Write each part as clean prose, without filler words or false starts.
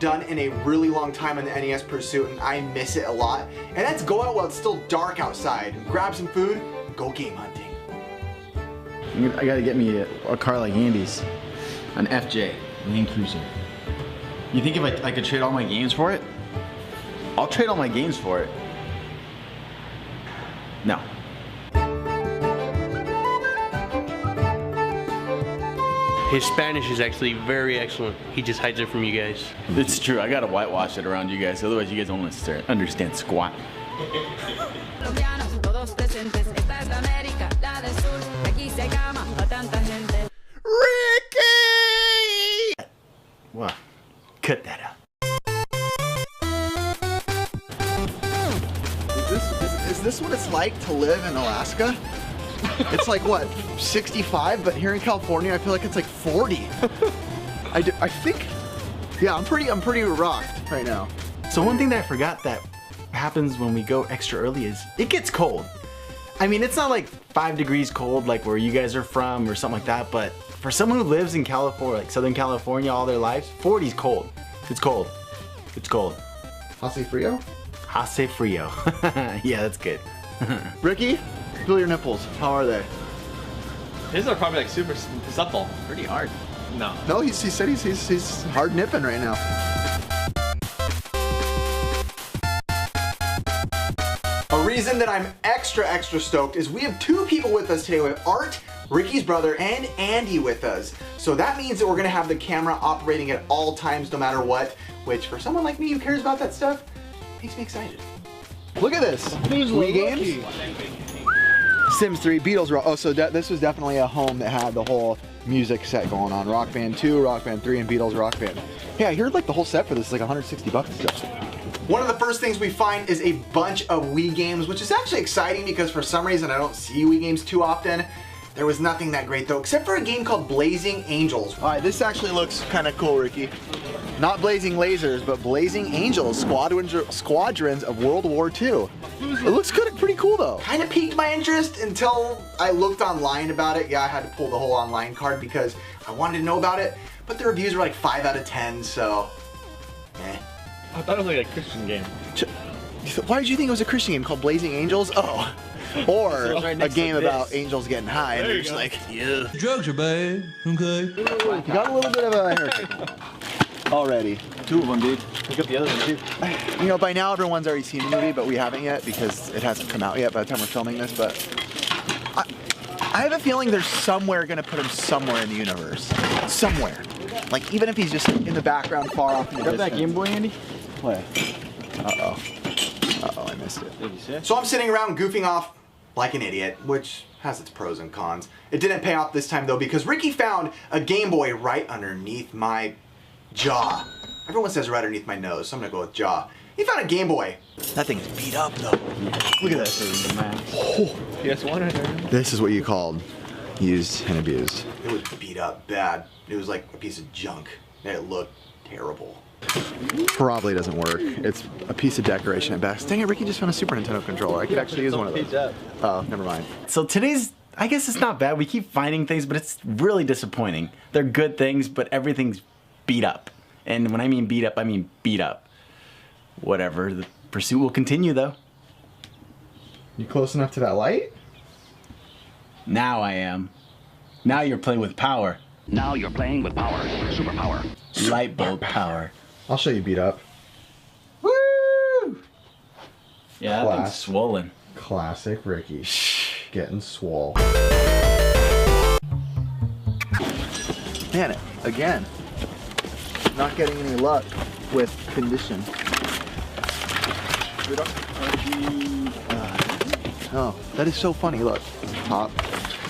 done in a really long time on the NES Pursuit, and I miss it a lot. And that's go out while it's still dark outside, grab some food, go game hunting. I gotta get me a car like Andy's, an FJ, Land Cruiser. You think if I could trade all my games for it? I'll trade all my games for it. No. His Spanish is actually very excellent. He just hides it from you guys. It's true. I gotta whitewash it around you guys, otherwise you guys don't understand squat. Ricky! What? Cut that out. Is this what it's like to live in Alaska? It's like what, 65, but here in California I feel like it's like 40. I think, yeah, I'm pretty rocked right now. So one thing that I forgot that happens when we go extra early is it gets cold. I mean, it's not like 5 degrees cold like where you guys are from or something like that, but for someone who lives in California, like Southern California all their lives, 40 is cold. It's cold. It's cold. Hace frio? Hace frio. Yeah, that's good. Ricky, feel your nipples. How are they? His are probably like super supple. Pretty hard. No. No, he said he's hard nipping right now. A reason that I'm extra stoked is we have 2 people with us today. We have Art, Ricky's brother, and Andy with us. So that means that we're gonna have the camera operating at all times no matter what, which for someone like me who cares about that stuff, makes me excited. Look at this. Wii games. Sims 3, Beatles Rock. Oh, so this was definitely a home that had the whole music set going on. Rock Band 2, Rock Band 3, and Beatles Rock Band. Yeah, I heard like the whole set for this is like 160 bucks still. One of the first things we find is a bunch of Wii games, which is actually exciting because for some reason I don't see Wii games too often. There was nothing that great though, except for a game called Blazing Angels. All right, this actually looks kind of cool, Ricky. Not blazing lasers, but Blazing Angels, squadrons of World War II. It looks good, pretty cool though. Kind of piqued my interest until I looked online about it. Yeah, I had to pull the whole online card because I wanted to know about it, but the reviews were like 5 out of 10, so eh. I thought it was like a Christian game. Why did you think it was a Christian game called Blazing Angels? Oh. Or a game about angels getting high and they're just like, yeah. Drugs are bad, okay? You got a little bit of a haircut already. 2 of them, dude. Pick up the other one, too. You know, by now everyone's already seen the movie, but we haven't yet because it hasn't come out yet by the time we're filming this, but I have a feeling they're somewhere gonna put him somewhere in the universe. Somewhere. Like, even if he's just in the background far off in the distance. Got that Game Boy, Andy? Play. Uh-oh. Uh-oh, I missed it. Did you say? So I'm sitting around goofing off like an idiot, which has its pros and cons. It didn't pay off this time though because Ricky found a Game Boy right underneath my jaw. Everyone says right underneath my nose, so I'm gonna go with jaw. He found a Game Boy. That thing is beat up though. Look at this. Oh. PS1. This is what you called used and abused. It was beat up bad. It was like a piece of junk. And it looked terrible. Probably doesn't work. It's a piece of decoration at best. Dang it, Ricky just found a Super Nintendo controller. I could actually use one of those. Oh, never mind. So today's, I guess it's not bad. We keep finding things, but it's really disappointing. They're good things, but everything's beat up. And when I mean beat up, I mean beat up. Whatever. The pursuit will continue, though. You close enough to that light? Now I am. Now you're playing with power. Now you're playing with power. Superpower. Light bulb power. I'll show you beat up. Woo! Yeah, that thing's swollen. Classic Ricky. Getting swole. Man, again, not getting any luck with condition. Oh, that is so funny. Look, top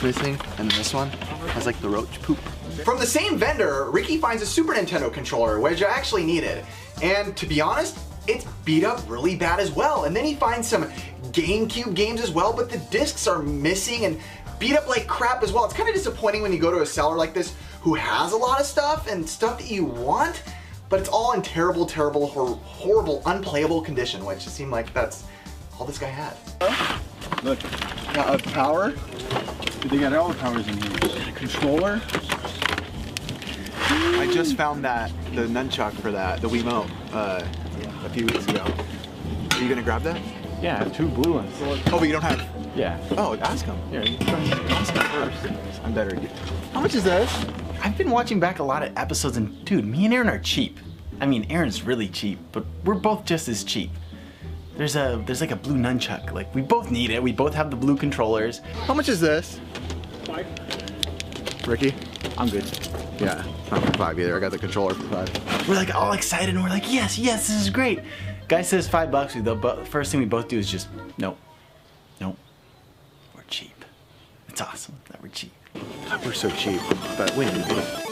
missing, and then this one has like the roach poop. From the same vendor, Ricky finds a Super Nintendo controller, which I actually needed. And to be honest, it's beat up really bad as well. And then he finds some GameCube games as well, but the discs are missing and beat up like crap as well. It's kind of disappointing when you go to a seller like this who has a lot of stuff and stuff that you want, but it's all in terrible, horrible, unplayable condition, which it seemed like that's all this guy had. Look, got a power. They got all the powers in here. Controller. I just found the nunchuck for the Wiimote a few weeks ago. Are you gonna grab that? Yeah, I have 2 blue ones. Oh, but you don't have. Yeah. Oh, ask him. Here, ask him first. I'm better. How much is this? I've been watching back a lot of episodes, and dude, me and Aaron are cheap. I mean, Aaron's really cheap, but we're both just as cheap. There's like a blue nunchuck. Like, we both need it. We both have the blue controllers. How much is this? 5. Ricky? I'm good. Yeah, not for 5 either. I got the controller for 5. We're like all excited, and we're like, yes, yes, this is great. Guy says $5. The first thing we both do is just, nope. Nope. We're cheap. It's awesome that we're cheap. We're so cheap, but we need it.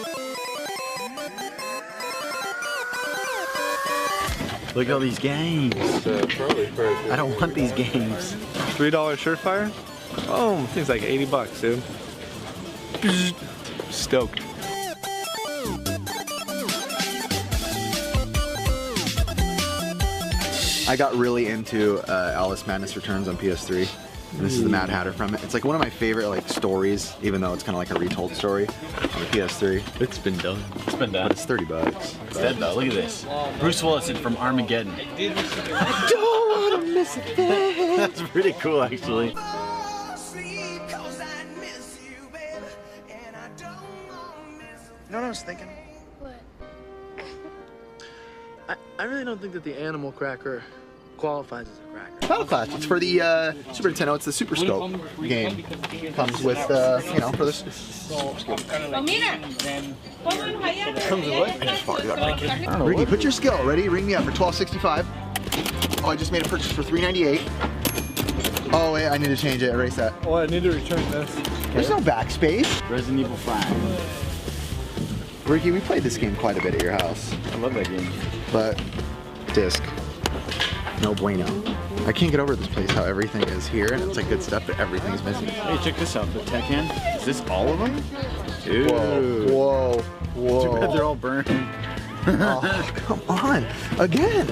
Look at all these games. I don't want these games. $3 Surefire? Oh, thing's like 80 bucks, dude. Stoked. I got really into Alice Madness Returns on PS3. And this is the Mad Hatter from it. It's like one of my favorite like stories, even though it's kind of like a retold story on the PS3. It's been done. It's been done. But it's $30. It's dead though. Look at this. Bruce Willis from Armageddon. I don't want to miss a thing. That's pretty cool, actually. You know what I was thinking? What? I really don't think that the animal cracker qualifies as a cracker. Battle Clash. It's for the Super Nintendo. It's the Super Scope game. Comes with, you know, for this. Ricky, put your skill. Ready? Ring me up for $12.65. Oh, I just made a purchase for $3.98. Oh wait, I need to change it. Erase that. Oh, I need to return this. There's no backspace. Resident Evil 5. Ricky, we played this game quite a bit at your house. I love that game. But disc. No bueno. I can't get over this place, how everything is here, and it's like good stuff, but everything's missing. Hey, check this out, the tech hand. Is this all of them? Dude. Whoa, whoa, Too bad whoa. they're all burned. Oh, come on. Again.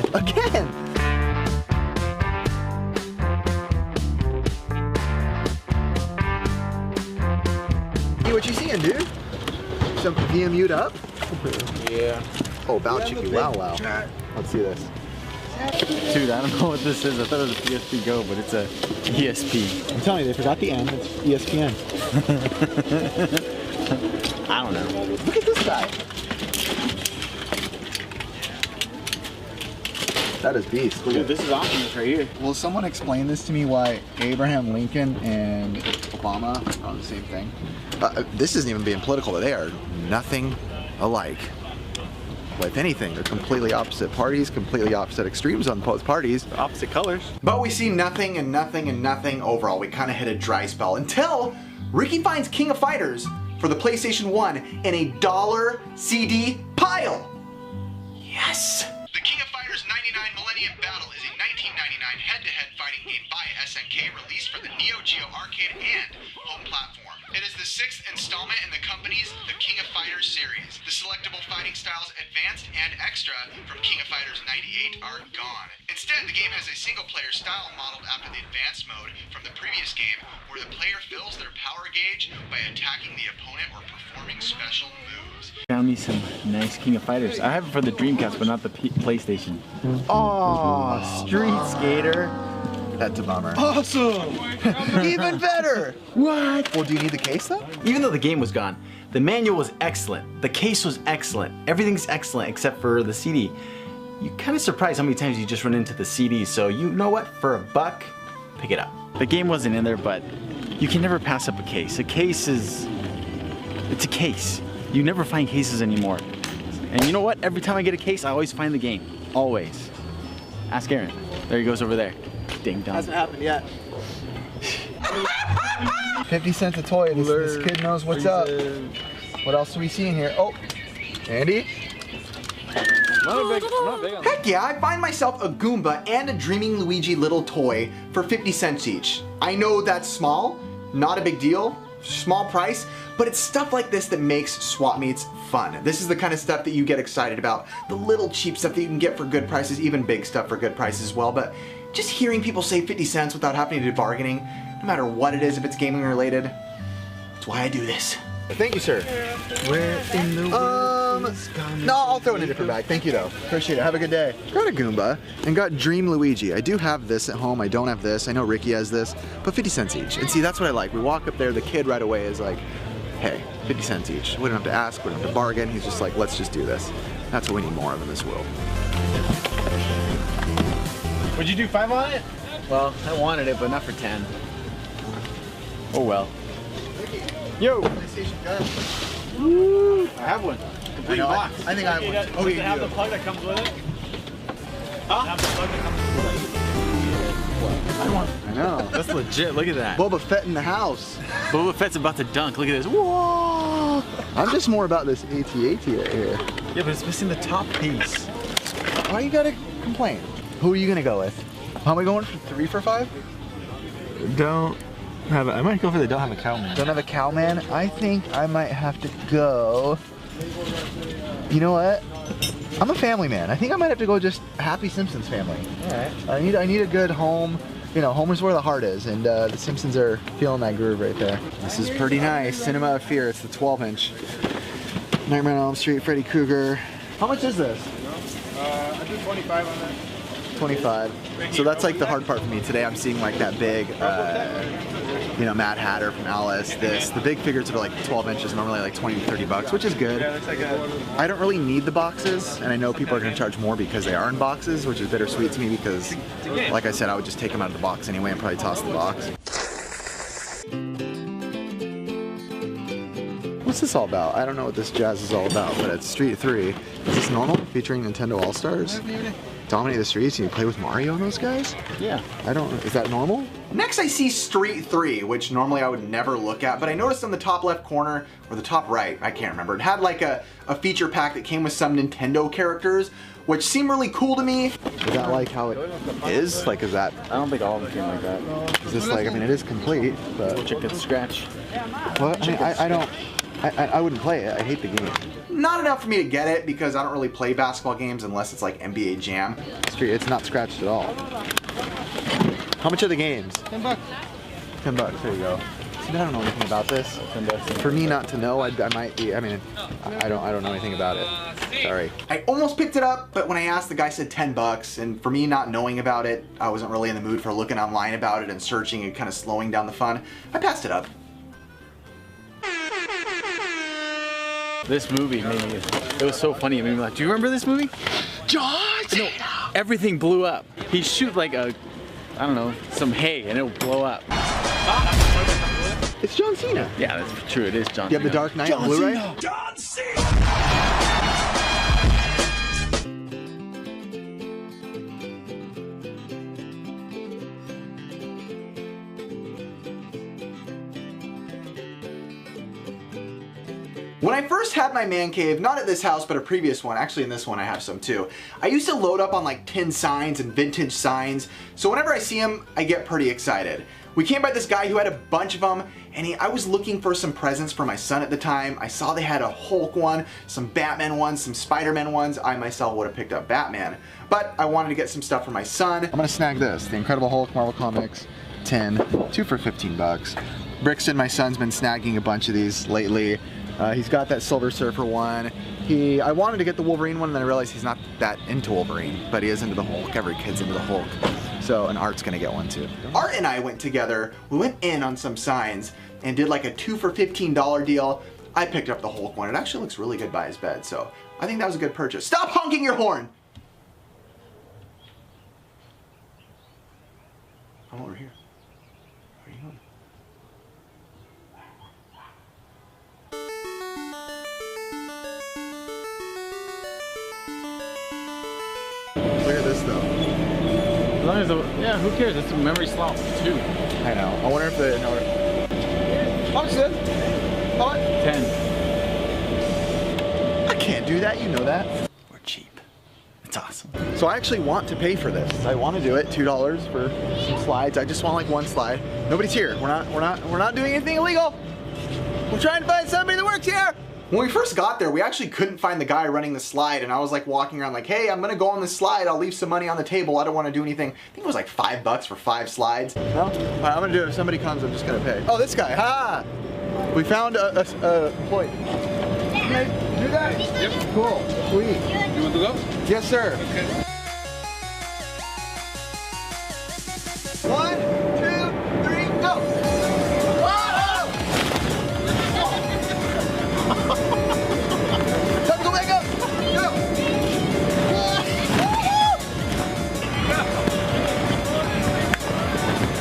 Hey, what you seeing, dude? Some VMU'd up? Yeah. Oh, bow chicky, wow. Let's see this. Dude, I don't know what this is. I thought it was a PSP Go, but it's a ESP. I'm telling you, they forgot the N. It's ESPN. I don't know. Look at this guy. That is beast. Look Dude, at this is Optimus right here. Will someone explain this to me, why Abraham Lincoln and Obama are the same thing? This isn't even being political, but they are nothing alike. Well, if anything, they're completely opposite parties, completely opposite extremes on both parties. Opposite colors. But we see nothing and nothing and nothing overall. We kind of hit a dry spell until Ricky finds King of Fighters for the PlayStation 1 in a $1 CD pile. Yes! The King of Fighters 99 Millennium Battle is a 1999 head-to-head fighting game by SNK released for the Neo Geo arcade and home platform. It is the 6th installment in the company's The King of Fighters series. The selectable fighting styles Advanced and Extra from King of Fighters 98 are gone. Instead, the game has a single-player style modeled after the Advanced mode from the previous game, where the player fills their power gauge by attacking the opponent or performing special moves. Found me some nice King of Fighters. I have it for the Dreamcast, but not the PlayStation. Oh, Street Skater. That's a bummer. Awesome! Even better! What? Well, do you need the case though? Even though the game was gone, the manual was excellent. The case was excellent. Everything's excellent except for the CD. You're kind of surprised how many times you just run into the CD, so you know what? For $1, pick it up. The game wasn't in there, but you can never pass up a case. A case is... it's a case. You never find cases anymore. And you know what? Every time I get a case, I always find the game. Always. Ask Aaron. There he goes over there. Ding dong. Hasn't happened yet. 50 cents a toy. This kid knows what's up. What else are we seeing here? Oh, Andy? I'm not big on Heck yeah, I find myself a Goomba and a Dreaming Luigi little toy for 50 cents each. I know that's small, not a big deal, small price, but it's stuff like this that makes swap meets fun. This is the kind of stuff that you get excited about. The little cheap stuff that you can get for good prices, even big stuff for good prices as well, but just hearing people say 50 cents without having to do bargaining, no matter what it is, if it's gaming related, that's why I do this. Thank you, sir. Where in the world? No, I'll throw it in a different bag. Thank you though. Appreciate it. Have a good day. Got a Goomba and got Dream Luigi. I do have this at home. I don't have this. I know Ricky has this, but 50 cents each. And see, that's what I like. We walk up there, the kid right away is like, hey, 50 cents each. We don't have to ask, we don't have to bargain. He's just like, let's just do this. That's what we need more of in this world. Would you do 5 on it? Well, I wanted it, but not for 10. Oh well. Yo! PlayStation gun. I have one. Complete box. I think I have one. Oh, Does you it have do. the plug that comes with it? Huh? Have the plug that comes with it? I know. That's legit. Look at that. Boba Fett in the house. Boba Fett's about to dunk. Look at this. Whoa! I'm just more about this AT-AT right here. Yeah, but it's missing the top piece. Why you gotta complain? Who are you gonna go with? How am I going for 3 for 5? Don't have. I might go for the don't have a cow man. Don't have a cow man? I think I might have to go. You know what? I'm a family man. I think I might have to go just Happy Simpsons family. Alright. I need a good home. You know, home is where the heart is, and the Simpsons are feeling that groove right there. This is pretty nice. Cinema of Fear. It's the 12-inch. Nightmare on Elm Street, Freddy Krueger. How much is this? I do 25 on that. 25. So that's like the hard part for me. Today I'm seeing like that big, you know, Mad Hatter from Alice. The big figures that are like 12 inches, normally like 20 to 30 bucks, which is good. Yeah, looks like I don't really need the boxes, and I know people are going to charge more because they are in boxes, which is bittersweet to me because, like I said, I would just take them out of the box anyway and probably toss the box. What's this all about? I don't know what this jazz is all about, but it's Street 3. Is this normal? Featuring Nintendo All-Stars? Dominate the streets and you play with Mario and those guys? Yeah. I don't, is that normal? Next I see Street 3, which normally I would never look at, but I noticed on the top left corner, or the top right, I can't remember, it had like a feature pack that came with some Nintendo characters, which seemed really cool to me. Is that like how it is? Like, is that, I don't think all of them came like that. is this like, I mean, it is complete, but... Chicken scratch. What? I mean, I don't, I wouldn't play it, I hate the game. Not enough for me to get it because I don't really play basketball games unless it's like NBA Jam. It's not scratched at all. How much are the games? 10 bucks. 10 bucks, there you go. See, I don't know anything about this. 10 bucks. For me not to know, I might be, I mean, I don't know anything about it. Sorry. I almost picked it up, but when I asked, the guy said 10 bucks, and for me not knowing about it, I wasn't really in the mood for looking online about it and searching and kind of slowing down the fun. I passed it up. This movie made me, it was so funny. It made me like, do you remember this movie? John Cena! No, everything blew up. He shoot like a, I don't know, some hay and it'll blow up. It's John Cena. Yeah, that's true. It is John Cena. You have The Dark Knight on Blu-ray? John Cena! When I first had my man cave, not at this house, but a previous one, actually in this one I have some too, I used to load up on like tin signs and vintage signs, so whenever I see them, I get pretty excited. We came by this guy who had a bunch of them, and I was looking for some presents for my son at the time. I saw they had a Hulk one, some Batman ones, some Spider-Man ones. I myself would have picked up Batman, but I wanted to get some stuff for my son. I'm gonna snag this, the Incredible Hulk Marvel Comics 10, 2 for 15 bucks. Brixton, my son's been snagging a bunch of these lately. He's got that Silver Surfer one. I wanted to get the Wolverine one, and then I realized he's not that into Wolverine, but he is into the Hulk. Every kid's into the Hulk. So, and Art's gonna get one too. Art and I went together, we went in on some signs, and did like a 2 for $15 deal. I picked up the Hulk one. It actually looks really good by his bed, so I think that was a good purchase. Stop honking your horn! I'm over here. Where are you going? Look at this though. As long as yeah, who cares? It's a memory slot too. I know. I wonder if the how much is it? How much? 10. I can't do that. You know that. We're cheap. It's awesome. So I actually want to pay for this. I want to do it. $2 for some slides. I just want like one slide. Nobody's here. We're not doing anything illegal. We're trying to find somebody that works here. When we first got there, we actually couldn't find the guy running the slide, and I was like walking around like, hey, I'm gonna go on this slide, I'll leave some money on the table, I don't wanna do anything. I think it was like $5 for 5 slides. No? All right, I'm gonna do it. If somebody comes, I'm just gonna pay. Oh, this guy, ha! We found a employee. do that? Yep. Cool. Sweet. You want to go? Yes, sir. Okay. 1, 2, 3, go! Time to go back up! Go!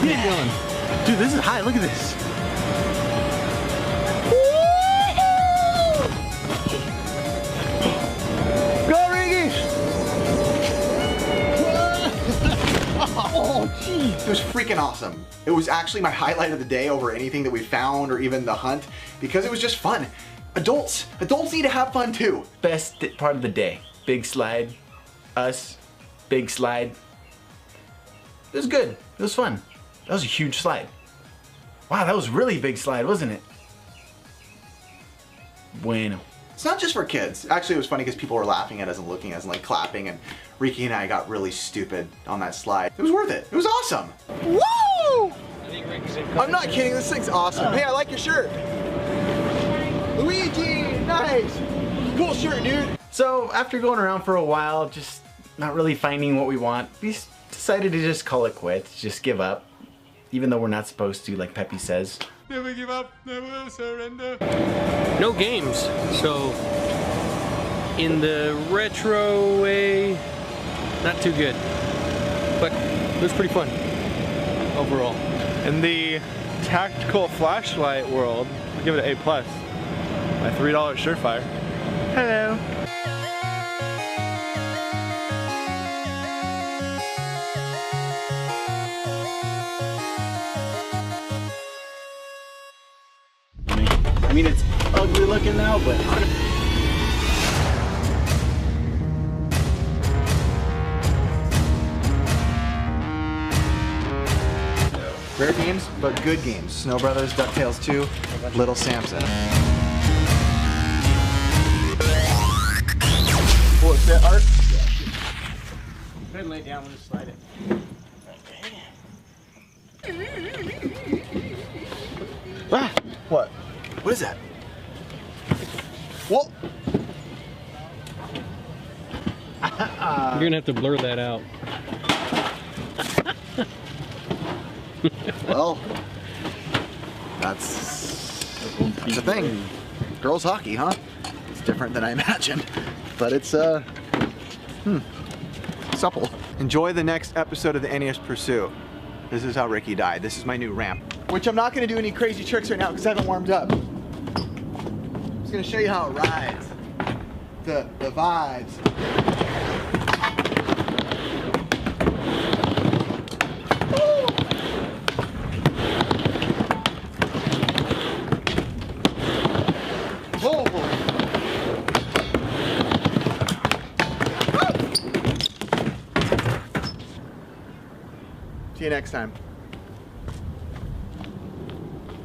Keep going. Dude, this is high. Look at this. Go, Ricky! Oh, geez. It was freaking awesome. It was actually my highlight of the day over anything that we found or even the hunt because it was just fun. Adults need to have fun too. Best part of the day. Big slide. Us. Big slide. It was good. It was fun. That was a huge slide. Wow, that was really big slide, wasn't it? Bueno. It's not just for kids. Actually, it was funny because people were laughing at us and looking at us and like clapping, and Ricky and I got really stupid on that slide. It was worth it. It was awesome. Woo! I'm not kidding. This thing's awesome. Hey, I like your shirt. Luigi, nice. Cool shirt, dude. So after going around for a while, just not really finding what we want, we decided to just call it quits, just give up. Even though we're not supposed to, like Pepe says. Never give up, never surrender. No games. So in the retro way, not too good. But it was pretty fun overall. In the tactical flashlight world, I'll give it an A+. My $3 Surefire. Hello. I mean, it's ugly looking now, but Rare games, but good games. Snow Brothers, DuckTales 2, Little Samson. What's that, Art? Go ahead and lay it down, we'll just slide it. Ah, what? What is that? What? You're gonna have to blur that out. Well, that's the thing. Girls hockey, huh? It's different than I imagined, but it's supple. Enjoy the next episode of the NESPursuit. This is how Ricky died. This is my new ramp, which I'm not gonna do any crazy tricks right now because I haven't warmed up. I'm just gonna show you how it rides. The vibes. See you next time.